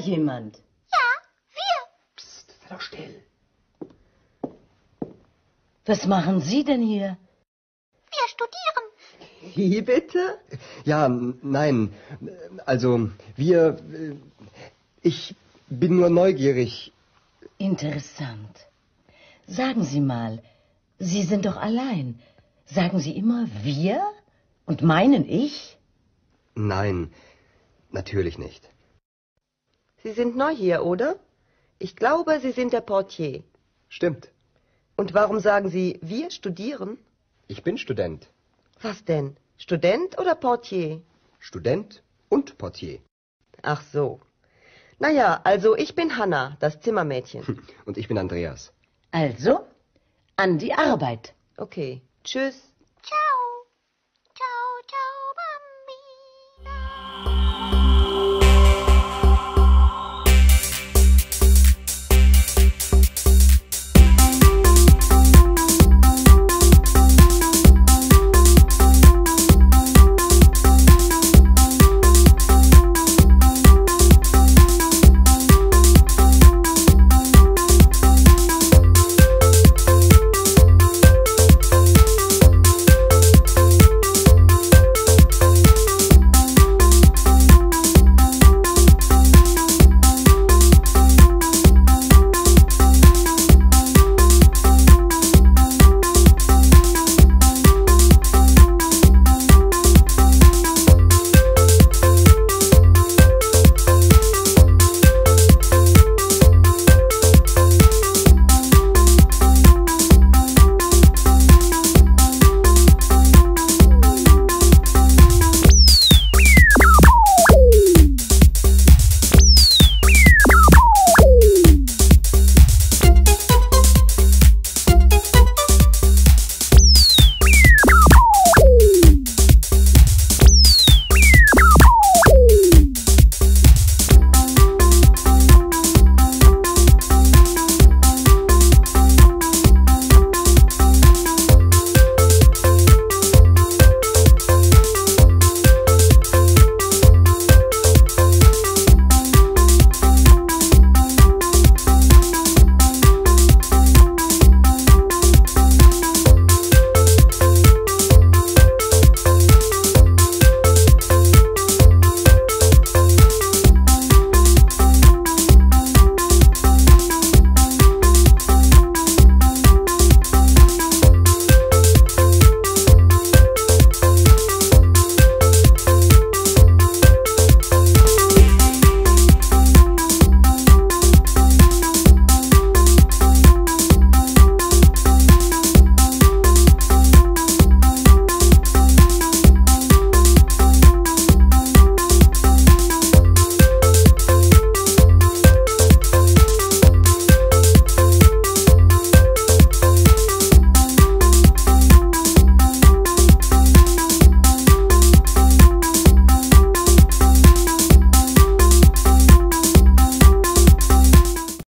jemand? Ja, wir. Psst, sei doch still. Was machen Sie denn hier? Wir studieren. Wie bitte? Ja, nein, also wir... Ich bin nur neugierig. Interessant. Sagen Sie mal, Sie sind doch allein. Sagen Sie immer wir und meinen ich? Nein, natürlich nicht. Sie sind neu hier, oder? Ich glaube, Sie sind der Portier. Stimmt, Und warum sagen Sie, wir studieren? ich bin Student. Was denn? Student oder Portier? Student und Portier. Ach so. Naja, also ich bin Hanna, das Zimmermädchen. Und ich bin Andreas. Also, an die Arbeit. Okay, tschüss.